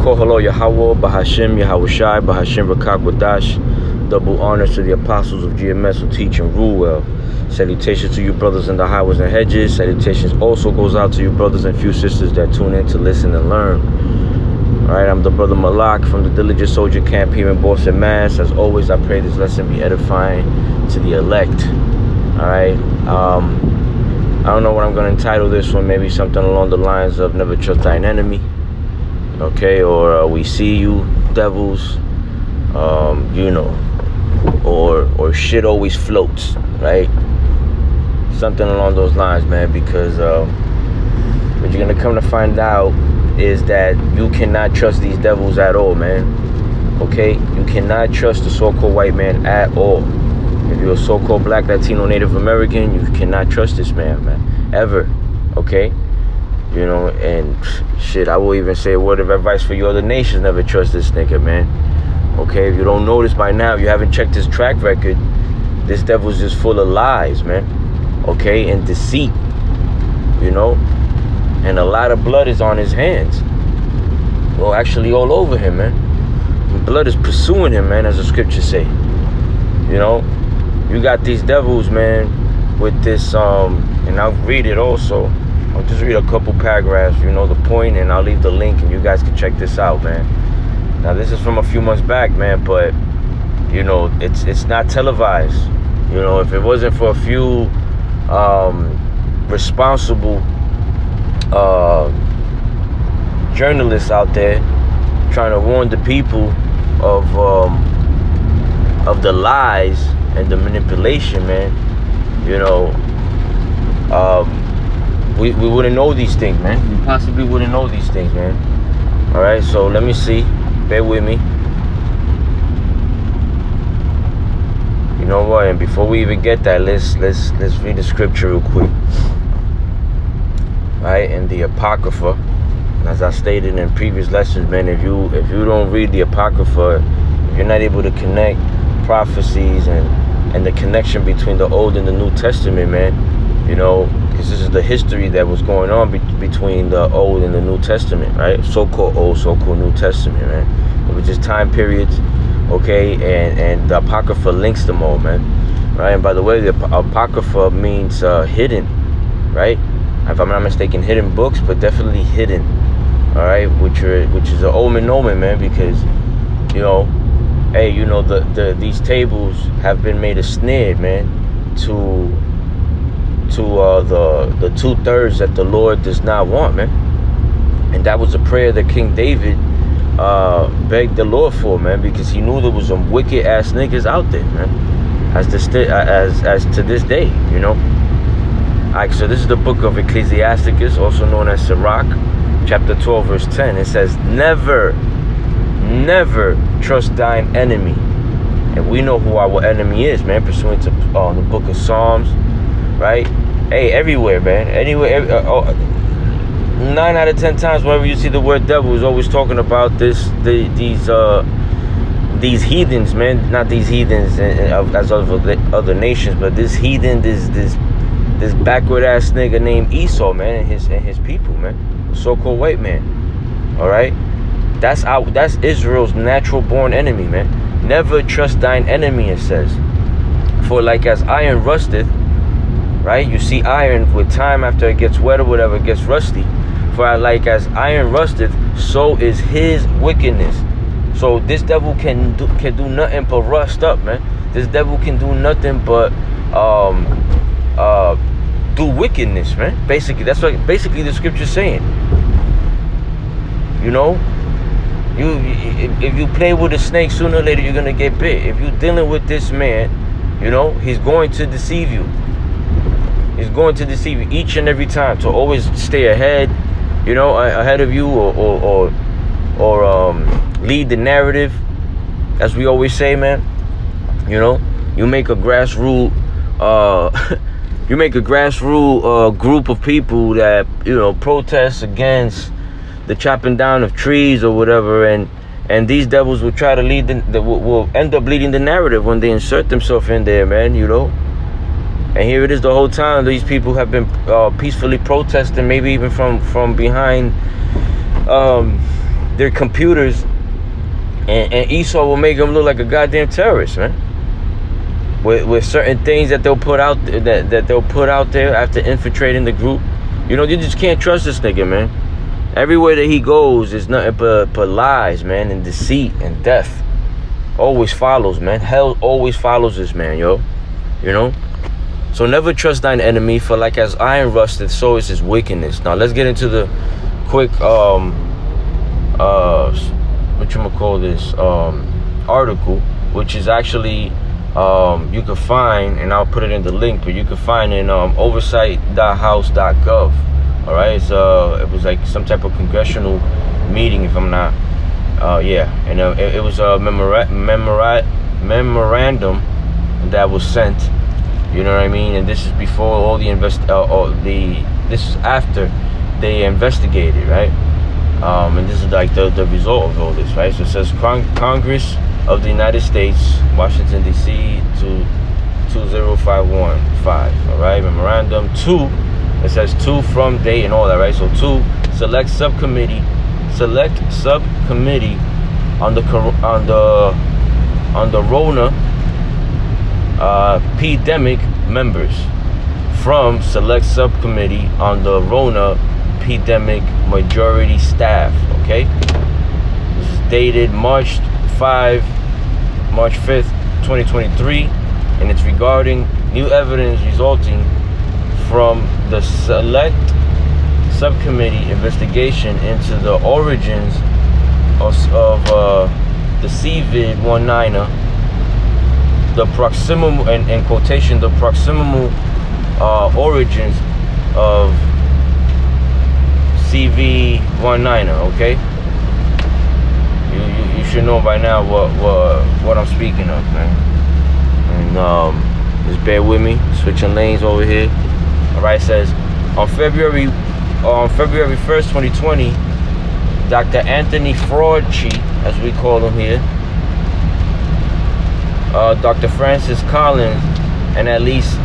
Kohalo Yahweh, Bahashim Yahushai, Bahashim Rakakwadash. Double honors to the apostles of GMS who teach and rule well. Salutations to you brothers in the highways and hedges. Salutations also goes out to you brothers and few sisters that tune in to listen and learn. Alright, I'm the brother Malak from the Diligent Soldier Camp here in Boston, Mass. As always, I pray this lesson be edifying to the elect. Alright, I don't know what I'm going to entitle this one. Maybe something along the lines of Never Trust Thine Enemy. Okay, or We See You, Devils. Or Shit Always Floats, right? Something along those lines, man, because what you're going to come to find out is that you cannot trust these devils at all, man. Okay? You cannot trust the so-called white man at all. If you're a so-called black, Latino, Native American, you cannot trust this man, ever. Okay? You know, and shit, I will even say a word of advice for you other nations: never trust this nigga, man. Okay? If you don't know this by now, you haven't checked his track record, this devil's just full of lies, man. Okay? And deceit. You know? And a lot of blood is on his hands. Well, actually all over him, man. Blood is pursuing him, man, as the scriptures say. You know? You got these devils, man, with this, and I'll read it also. I'll just read a couple paragraphs, you know, the point, and I'll leave the link, and you guys can check this out, man. Now, this is from a few months back, man, but, you know, it's not televised. You know, if it wasn't for a few responsible journalists out there trying to warn the people of the lies and the manipulation, man, you know, we wouldn't know these things, man. We possibly wouldn't know these things, man. All right, so let me see. Bear with me. You know what? And before we even get that, let's read the scripture real quick. Right, in the Apocrypha, and as I stated in previous lessons, man, if you don't read the Apocrypha, if you're not able to connect prophecies and the connection between the Old and the New Testament, man, you know, because this is the history that was going on between the Old and the New Testament, right? So-called Old, so-called New Testament, man. It was just time periods, okay, and the Apocrypha links them all, man, right? And by the way, the Apocrypha means hidden, right? If I'm not mistaken, hidden books, but definitely hidden, all right, which is an omen, man, because, you know, hey, you know, these tables have been made a snare, man, to the 2/3 that the Lord does not want, man. And that was a prayer that King David begged the Lord for, man, because he knew there was some wicked ass niggas out there, man, as to this day, you know. Alright, so this is the book of Ecclesiasticus, also known as Sirach, chapter 12, verse 10. It says, never trust thine enemy. And we know who our enemy is, man, pursuant to the book of Psalms, right? Hey, everywhere, man. Anywhere. 9 out of 10 times, whenever you see the word devil, is always talking about these heathens, man. Not these heathens as of other nations, but this heathen, this backward ass nigga named Esau, man, and his people, man, so-called white man. All right, that's Israel's natural born enemy, man. Never trust thine enemy, it says. For like as iron rusteth, right? You see iron with time after it gets wet or whatever, it gets rusty. For like as iron rusteth, so is his wickedness. So this devil can do nothing but rust up, man. This devil can do nothing but do wickedness, man. Basically, that's what the scripture's saying. You know, if you play with a snake, sooner or later you're gonna get bit. If you're dealing with this man, you know, he's going to deceive you. He's going to deceive you each and every time. To always stay ahead, you know, ahead of you, or lead the narrative, as we always say, man. You know, you make a grassroots group of people that, you know, protest against the chopping down of trees or whatever, and these devils will try to will end up leading the narrative when they insert themselves in there, man, you know. And here it is the whole time. These people have been peacefully protesting, maybe even from behind their computers, and Esau will make them look like a goddamn terrorist, man. With certain things that they'll put out that they'll put out there after infiltrating the group. You know, you just can't trust this nigga, man. Everywhere that he goes is nothing but lies, man, and deceit and death. Always follows, man. Hell always follows this man, yo. You know? So never trust thine enemy, for like as iron rusteth, so is his wickedness. Now let's get into the quick article, which is actually you can find, and I'll put it in the link, but you can find in oversight.house.gov. all right, it was like some type of congressional meeting, if I'm not and it was a memorandum that was sent, you know what I mean, and this is before all the this is after they investigated, right? And this is like the result of all this, right? So it says Congress of the United States, Washington, D.C. to 20515, all right? Memorandum 2, it says 2 from date and all that, right? So 2, select subcommittee on the Rona pandemic members, from select subcommittee on the Rona pandemic majority staff, okay? This is dated March 5th, 2023, and it's regarding new evidence resulting from the select subcommittee investigation into the origins of the CV-19, the proximal, and in quotation, the proximal origins of CV-19, okay? You should know by now what I'm speaking of, man. And just bear with me, switching lanes over here. All right, it says on February 1st, 2020, Dr. Anthony Fauci, as we call him here, Dr. Francis Collins, and at least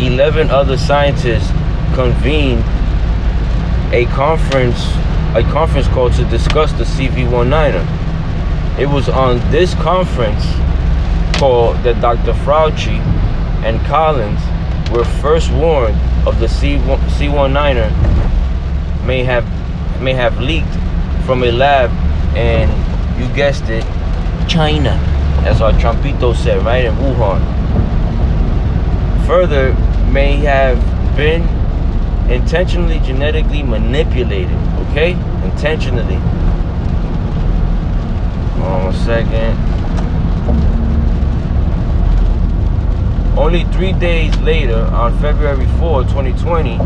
11 other scientists convened a conference call to discuss the CV-19. It was on this conference call that Dr. Fauci and Collins were first warned of the C-19 may have leaked from a lab in, you guessed it, China, as our Trumpito said, right, in Wuhan. Further, may have been intentionally genetically manipulated, okay? Intentionally. Hold on a second. Only 3 days later, on February 4, 2020,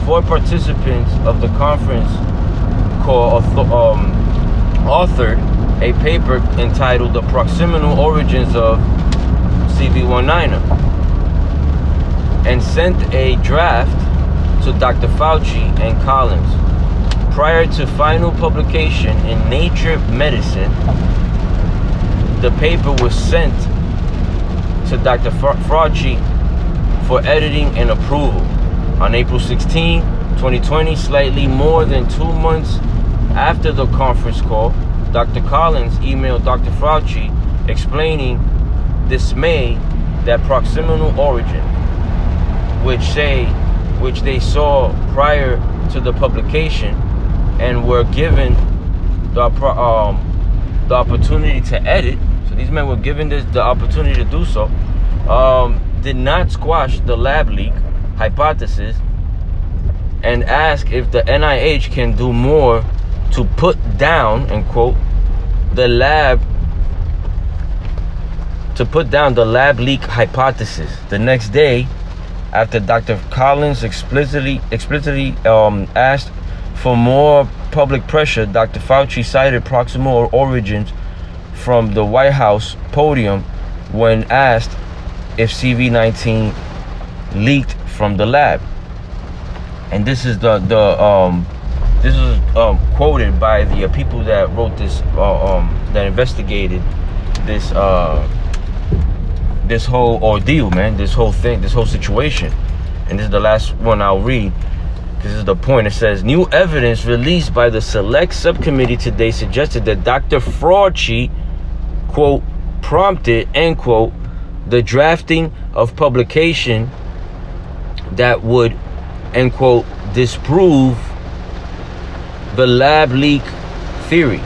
4 participants of the conference call authored a paper entitled The Proximal Origins of CV-19 and sent a draft to Dr. Fauci and Collins. Prior to final publication in Nature Medicine, the paper was sent to Dr. Fauci for editing and approval. On April 16, 2020, slightly more than 2 months after the conference call, Dr. Collins emailed Dr. Fauci explaining dismay that proximal origin, which they saw prior to the publication and were given the opportunity to edit. So these men were given the opportunity to do so. Did not squash the lab leak hypothesis, and ask if the NIH can do more to put down, end quote, the lab leak hypothesis. The next day, after Dr. Collins explicitly asked for more public pressure, Dr. Fauci cited proximal origins from the White House podium when asked if CV-19 leaked from the lab. And this is quoted by the people that wrote this, that investigated this whole ordeal, man, this whole situation. And this is the last one I'll read. this is the point. It says, new evidence released by the select subcommittee today suggested that Dr. Fauci, quote, prompted, end quote, the drafting of publication that would, end quote, disprove the lab leak theory.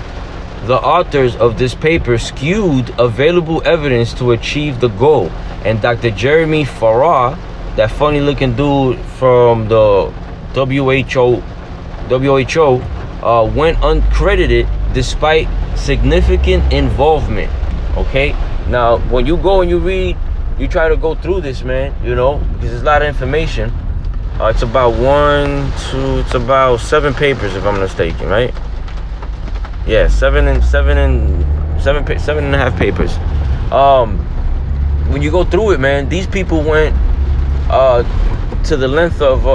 The authors of this paper skewed available evidence to achieve the goal. And Dr. Jeremy Farrar, that funny looking dude from the WHO, went uncredited despite significant involvement. Okay, now when you go and you read, you try to go through this, man, because there's a lot of information. It's about it's about 7 papers, if I'm not mistaken, right? Yeah, 7.5 papers. When you go through it, man, these people went to the length of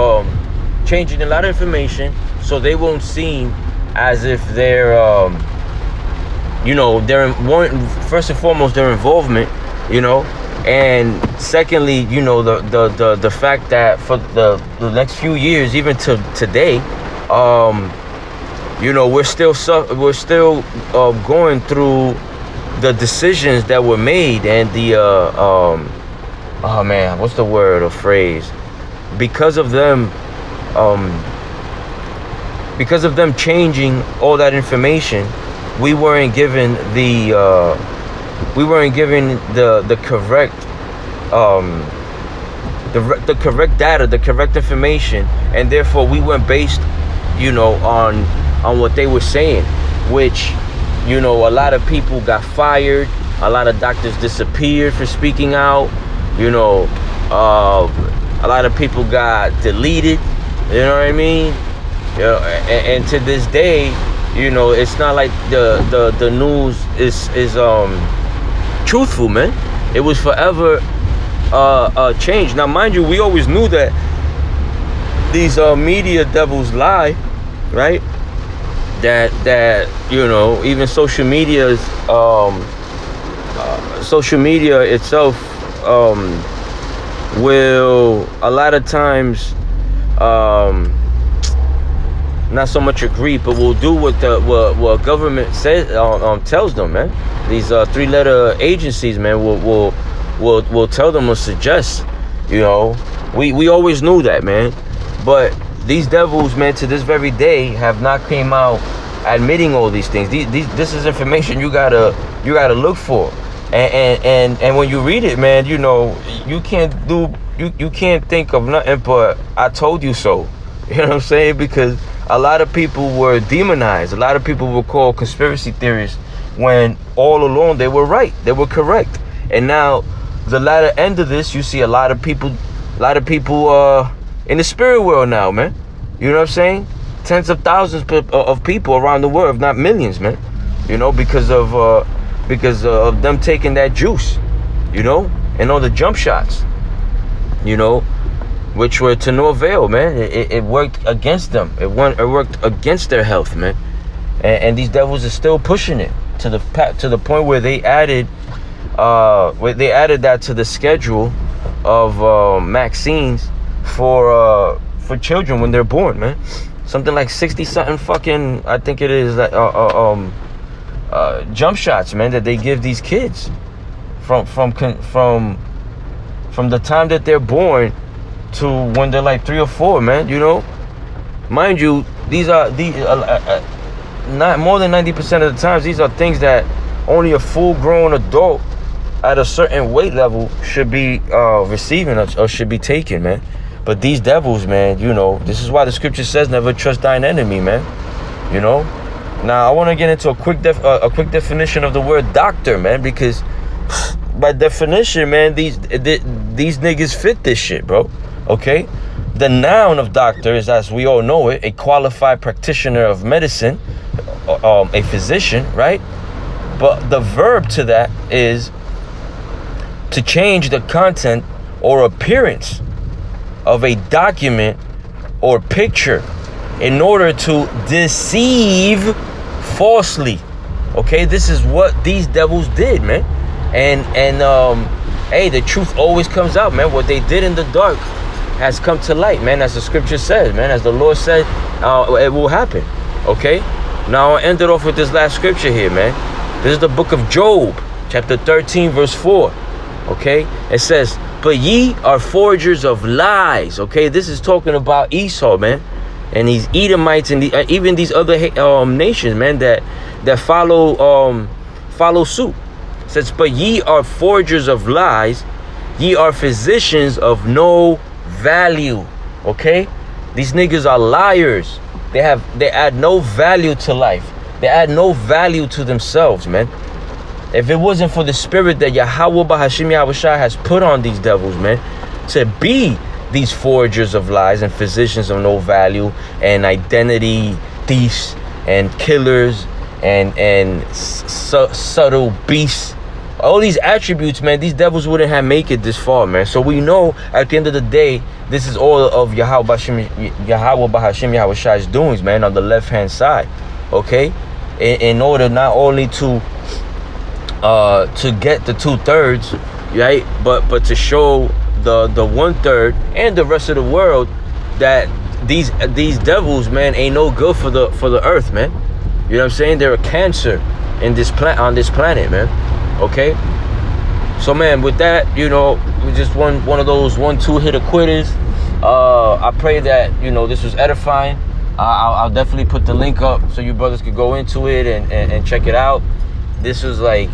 changing a lot of information so they won't seem as if they're first and foremost their involvement, and secondly, the fact that for the next few years, even to today, we're still going through the decisions that were made and the oh man, what's the word or phrase? Because of them changing all that information, we weren't given the correct the correct data, the correct information, and therefore we went based, on what they were saying, which, a lot of people got fired, a lot of doctors disappeared for speaking out, a lot of people got deleted, you know what I mean? And to this day, it's not like the news is truthful, man. It was forever changed. Now, mind you, we always knew that these media devils lie, right? That even social media itself will a lot of times not so much agree, but will do what government says tells them, man. These 3-letter agencies, man, will tell them or suggest. We always knew that, man. But these devils, man, to this very day have not came out admitting all these things. This is information you gotta look for, and when you read it, man, you can't think of nothing but I told you so. You know what I'm saying? Because a lot of people were demonized. A lot of people were called conspiracy theorists when all along they were right. They were correct. And now the latter end of this, you see a lot of people in the spirit world now, man. You know what I'm saying? Tens of thousands of people around the world, if not millions, man. Because of them taking that juice, and all the jump shots, which were to no avail, man. It worked against them. It worked against their health, man. And these devils are still pushing it to the point where they added that to the schedule of vaccines for children when they're born, man. Something like 60 something fucking, I think it is, jump shots, man, that they give these kids from the time that they're born to when they're like 3 or 4, man. Mind you, these are not more than 90% of the times, these are things that only a full-grown adult at a certain weight level should be receiving or should be taking, man. But these devils, man, this is why the scripture says never trust thine enemy, man. Now I want to get into a quick definition of the word doctor, man, because by definition, man, these niggas fit this shit, bro. Okay? The noun of doctor is, as we all know it, a qualified practitioner of medicine, a physician, right? But the verb to that is to change the content or appearance of a document or picture in order to deceive falsely. Okay, this is what these devils did, man. And hey, the truth always comes out, man. What they did in the dark has come to light, man, as the scripture says, man, as the Lord said, it will happen. Okay? Now I'll end it off with this last scripture here, man. This is the book of Job, chapter 13, verse 4. Okay? It says, but ye are forgers of lies. Okay? This is talking about Esau, man. And these Edomites and even these other nations, man, that follow suit. It says, but ye are forgers of lies, ye are physicians of no value. Okay? These niggas are liars. They add no value to life. They add no value to themselves, man. If it wasn't for the spirit that Yahweh Bahashim Yahushua has put on these devils, man, to be these forgers of lies and physicians of no value and identity thieves and killers and subtle beasts, all these attributes, man, these devils wouldn't have make it this far, man. So we know at the end of the day, this is all of Yahweh Bahashim Yahushua's doings, man, on the left hand side. Okay, in order not only to get the 2/3, right, but to show the 1/3 and the rest of the world that these devils, man, ain't no good for the earth, man. You know what I'm saying? They're a cancer in on this planet, man. Okay, so man, with that, you know, we just one of those 1-2 hitter quitters. I pray that, you know, this was edifying. I'll definitely put the link up so you brothers could go into it and check it out. This was like,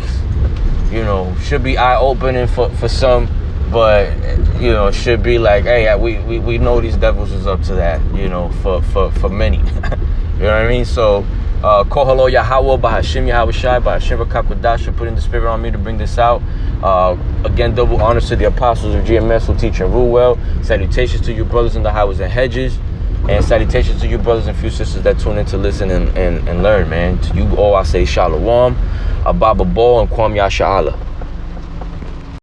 you know, should be eye-opening for some, but, you know, should be like, hey, we know these devils is up to that, you know, for many. You know what I mean? So, Kohalo Yahweh Bahashim Yahushai Bahashim Rakakwadash put in the spirit on me to bring this out. Again, double honors to the apostles of GMS who teach and rule well. Salutations to you brothers in the highways and hedges. And salutations to you brothers and few sisters that tune in to listen and learn, man. To you all, I say shalom, ababa bo, and kwam yasha Allah.